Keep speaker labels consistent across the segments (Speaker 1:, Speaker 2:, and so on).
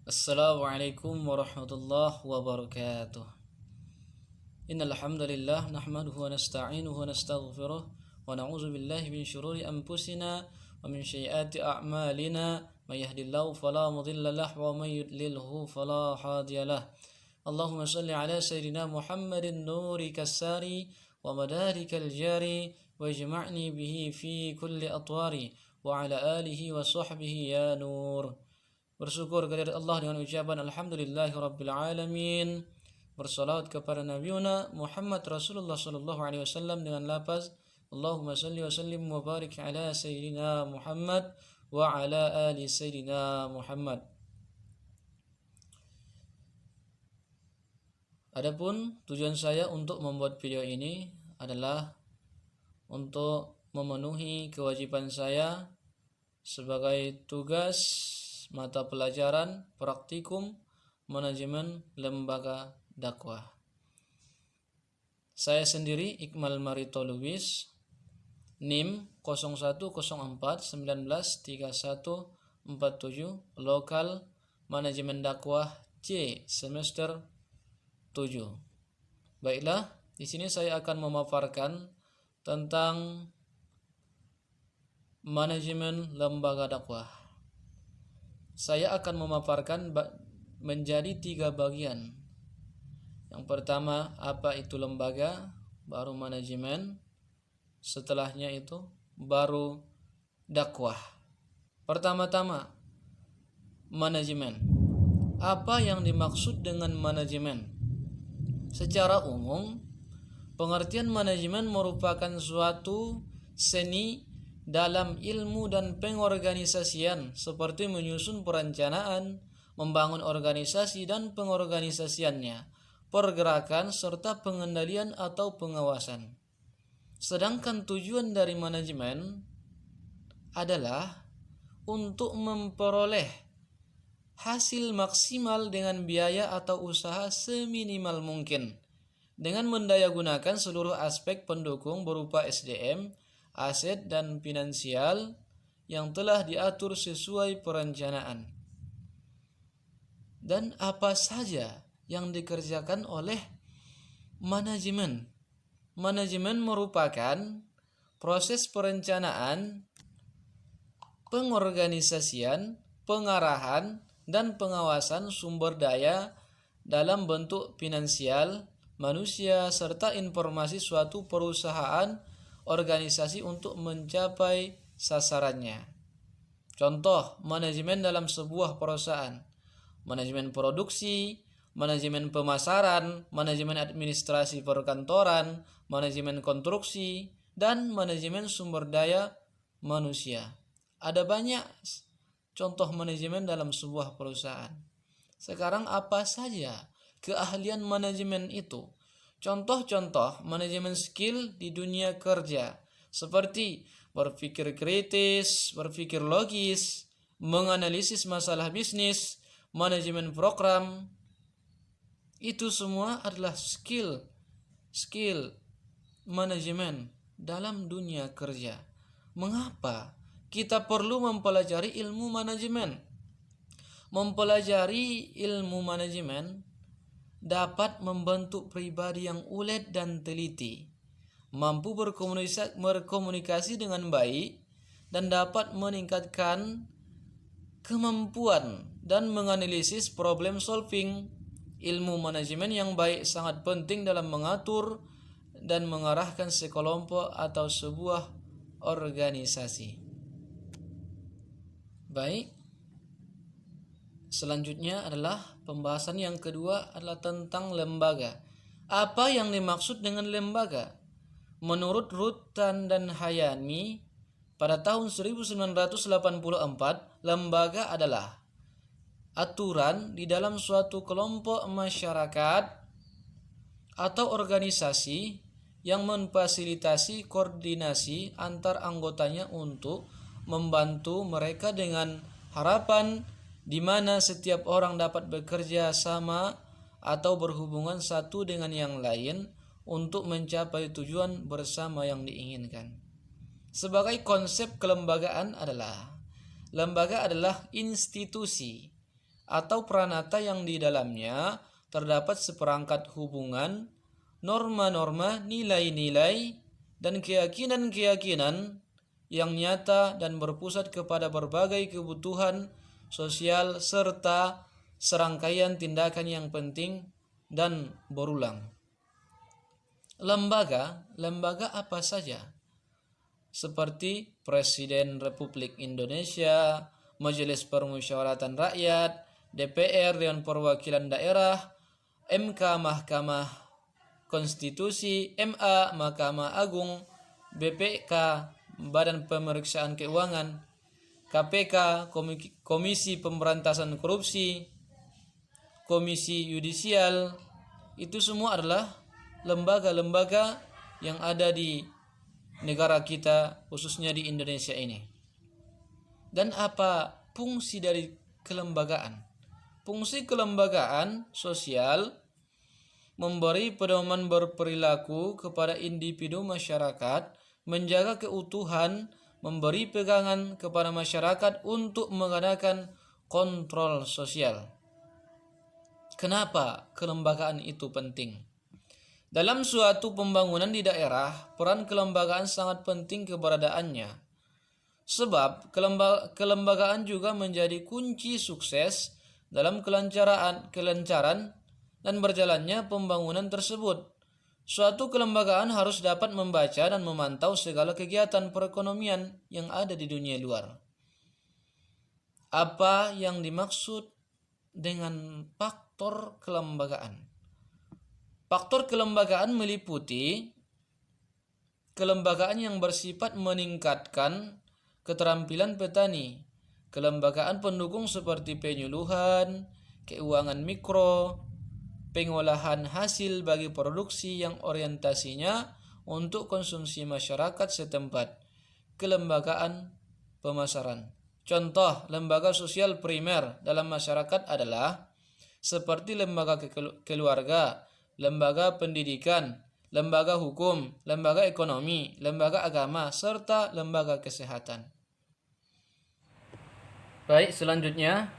Speaker 1: Assalamualaikum warahmatullahi wabarakatuh. Innal hamdalillah nahmaduhu wa nasta'inuhu wa nastaghfiruh wa na'udzu billahi min shururi anfusina wa min sayyiati a'malina may yahdihillahu fala mudilla lahu wa may yudlilhu fala hadiyalah. Allahumma shalli ala sayyidina Muhammadin nuri kassari wa madarikal jari wajma'ni bihi fi kulli atwari wa ala alihi wa sahbihi ya nur. Bersyukur kepada Allah dengan ucapan Alhamdulillahi Rabbil Alamin. Bersalawat kepada Nabiuna Muhammad Rasulullah Sallallahu Alaihi Wasallam dengan lafaz Allahumma salli wa sallim wa barik ala Sayyidina Muhammad wa ala ali Sayyidina Muhammad. Adapun tujuan saya untuk membuat video ini adalah untuk memenuhi kewajiban saya sebagai tugas mata pelajaran praktikum manajemen lembaga dakwah. Saya sendiri Iqmal Marito Lubis, NIM 0114193147, lokal manajemen dakwah C semester 7. Baiklah, di sini saya akan memaparkan tentang manajemen lembaga dakwah. Saya akan memaparkan menjadi 3 bagian. Yang pertama, apa itu lembaga, baru manajemen, setelahnya itu baru dakwah. Pertama-tama, manajemen. Apa yang dimaksud dengan manajemen? Secara umum, pengertian manajemen merupakan suatu seni dalam ilmu dan pengorganisasian seperti menyusun perencanaan, membangun organisasi dan pengorganisasiannya, pergerakan serta pengendalian atau pengawasan. Sedangkan tujuan dari manajemen adalah untuk memperoleh hasil maksimal dengan biaya atau usaha seminimal mungkin dengan mendayagunakan seluruh aspek pendukung berupa SDM, aset dan finansial yang telah diatur sesuai perencanaan. Dan apa saja yang dikerjakan oleh manajemen? Manajemen merupakan proses perencanaan, pengorganisasian, pengarahan, dan pengawasan sumber daya dalam bentuk finansial, manusia, serta informasi suatu perusahaan organisasi untuk mencapai sasarannya. Contoh manajemen dalam sebuah perusahaan: manajemen produksi, manajemen pemasaran, manajemen administrasi perkantoran, manajemen konstruksi, dan manajemen sumber daya manusia. Ada banyak contoh manajemen dalam sebuah perusahaan. Sekarang apa saja keahlian manajemen itu? Contoh-contoh manajemen skill di dunia kerja seperti berpikir kritis, berpikir logis, menganalisis masalah bisnis, manajemen program. Itu semua adalah skill manajemen dalam dunia kerja. Mengapa kita perlu mempelajari ilmu manajemen? Mempelajari ilmu manajemen dapat membentuk pribadi yang ulet dan teliti, mampu berkomunikasi dengan baik, dan dapat meningkatkan kemampuan dan menganalisis problem solving. Ilmu manajemen yang baik sangat penting dalam mengatur dan mengarahkan sekelompok atau sebuah organisasi. Baik, selanjutnya adalah pembahasan yang kedua adalah tentang lembaga. Apa yang dimaksud dengan lembaga? Menurut Rutan dan Hayami, pada tahun 1984, lembaga adalah aturan di dalam suatu kelompok masyarakat atau organisasi yang memfasilitasi koordinasi antar anggotanya untuk membantu mereka dengan harapan di mana setiap orang dapat bekerja sama atau berhubungan satu dengan yang lain untuk mencapai tujuan bersama yang diinginkan. Sebagai konsep kelembagaan adalah, lembaga adalah institusi atau pranata yang di dalamnya terdapat seperangkat hubungan, norma-norma, nilai-nilai, dan keyakinan-keyakinan yang nyata dan berpusat kepada berbagai kebutuhan sosial serta serangkaian tindakan yang penting dan berulang. Lembaga apa saja? Seperti Presiden Republik Indonesia, Majelis Permusyawaratan Rakyat, DPR Dewan Perwakilan Daerah, MK Mahkamah Konstitusi, MA Mahkamah Agung, BPK Badan Pemeriksaan Keuangan, KPK Komisi Pemberantasan Korupsi, Komisi Yudisial, itu semua adalah lembaga-lembaga yang ada di negara kita, khususnya di Indonesia ini. Dan apa fungsi dari kelembagaan? Fungsi kelembagaan sosial memberi pedoman berperilaku kepada individu masyarakat, menjaga keutuhan, memberi pegangan kepada masyarakat untuk mengadakan kontrol sosial. Kenapa kelembagaan itu penting? Dalam suatu pembangunan di daerah, peran kelembagaan sangat penting keberadaannya. Sebab kelembagaan juga menjadi kunci sukses dalam kelancaran dan berjalannya pembangunan tersebut. Suatu kelembagaan harus dapat membaca dan memantau segala kegiatan perekonomian yang ada di dunia luar. Apa yang dimaksud dengan faktor kelembagaan? Faktor kelembagaan meliputi kelembagaan yang bersifat meningkatkan keterampilan petani, kelembagaan pendukung seperti penyuluhan, keuangan mikro, pengolahan hasil bagi produksi yang orientasinya untuk konsumsi masyarakat setempat, kelembagaan pemasaran. Contoh lembaga sosial primer dalam masyarakat adalah seperti lembaga keluarga, lembaga pendidikan, lembaga hukum, lembaga ekonomi, lembaga agama, serta lembaga kesehatan. Baik, selanjutnya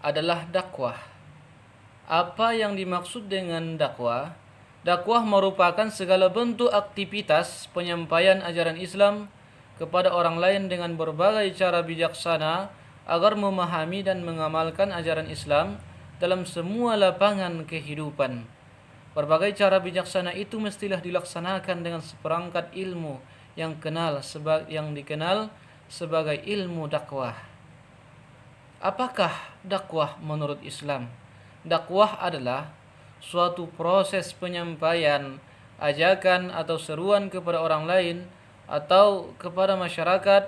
Speaker 1: adalah dakwah. Apa yang dimaksud dengan dakwah? Dakwah merupakan segala bentuk aktivitas penyampaian ajaran Islam kepada orang lain dengan berbagai cara bijaksana agar memahami dan mengamalkan ajaran Islam dalam semua lapangan kehidupan. Berbagai cara bijaksana itu mestilah dilaksanakan dengan seperangkat ilmu yang dikenal sebagai ilmu dakwah. Apakah dakwah menurut Islam? Dakwah adalah suatu proses penyampaian ajakan atau seruan kepada orang lain atau kepada masyarakat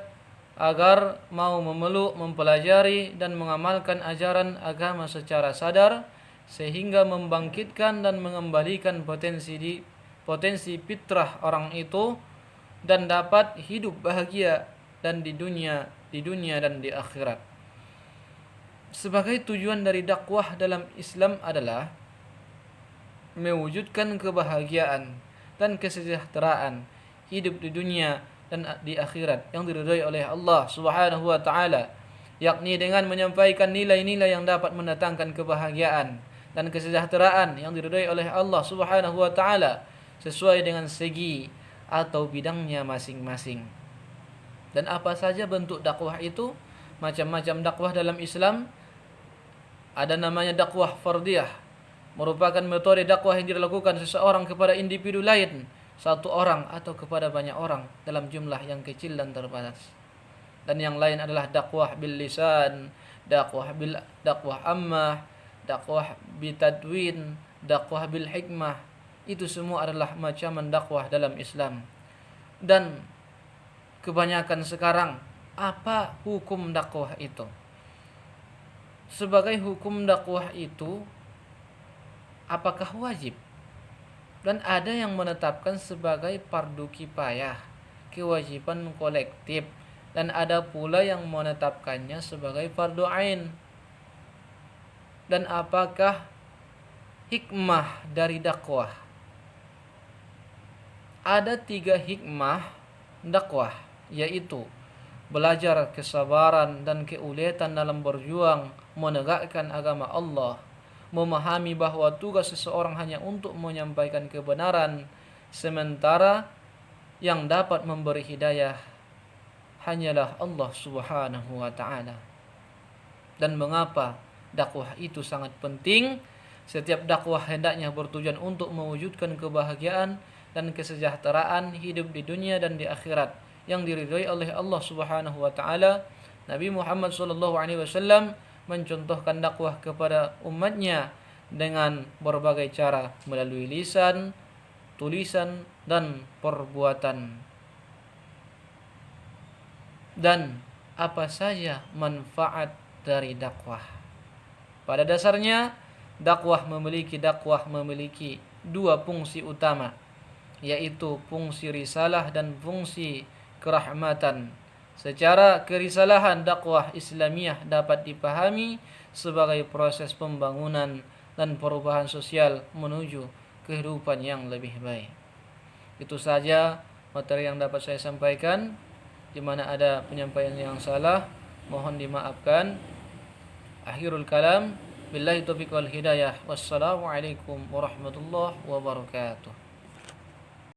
Speaker 1: agar mau memeluk, mempelajari dan mengamalkan ajaran agama secara sadar sehingga membangkitkan dan mengembalikan potensi fitrah orang itu dan dapat hidup bahagia dan di dunia dan di akhirat. Sebagai tujuan dari dakwah dalam Islam adalah mewujudkan kebahagiaan dan kesejahteraan hidup di dunia dan di akhirat yang diridhai oleh Allah Subhanahu wa taala, yakni dengan menyampaikan nilai-nilai yang dapat mendatangkan kebahagiaan dan kesejahteraan yang diridhai oleh Allah Subhanahu wa taala sesuai dengan segi atau bidangnya masing-masing. Dan apa saja bentuk dakwah itu? Macam-macam dakwah dalam Islam. Ada namanya dakwah fardiyah, merupakan metode dakwah yang dilakukan seseorang kepada individu lain, satu orang atau kepada banyak orang dalam jumlah yang kecil dan terbatas. Dan yang lain adalah dakwah bil lisan, dakwah ammah, dakwah bitadwin, dakwah bil hikmah. Itu semua adalah macam dakwah dalam Islam. Dan kebanyakan sekarang, apa hukum dakwah itu? Sebagai hukum dakwah itu, apakah wajib? Dan ada yang menetapkan sebagai fardu kifayah, kewajiban kolektif, dan ada pula yang menetapkannya sebagai fardu ain. Dan apakah hikmah dari dakwah? Ada 3 hikmah dakwah, yaitu belajar kesabaran dan keuletan dalam berjuang menegakkan agama Allah, memahami bahwa tugas seseorang hanya untuk menyampaikan kebenaran, sementara yang dapat memberi hidayah hanyalah Allah Subhanahu wa ta'ala. Dan mengapa dakwah itu sangat penting? Setiap dakwah hendaknya bertujuan untuk mewujudkan kebahagiaan dan kesejahteraan hidup di dunia dan di akhirat yang diridhai oleh Allah Subhanahu wa ta'ala. Nabi Muhammad SAW mencontohkan dakwah kepada umatnya dengan berbagai cara, melalui lisan, tulisan, dan perbuatan. Dan apa saja manfaat dari dakwah? Pada dasarnya dakwah memiliki dua fungsi utama, yaitu fungsi risalah dan fungsi kerahmatan. Secara kerisalahan, dakwah Islamiyah dapat dipahami sebagai proses pembangunan dan perubahan sosial menuju kehidupan yang lebih baik. Itu saja materi yang dapat saya sampaikan. Di mana ada penyampaian yang salah, mohon dimaafkan. Akhirul kalam, billahi taufiq wal hidayah. Wassalamualaikum warahmatullahi wabarakatuh.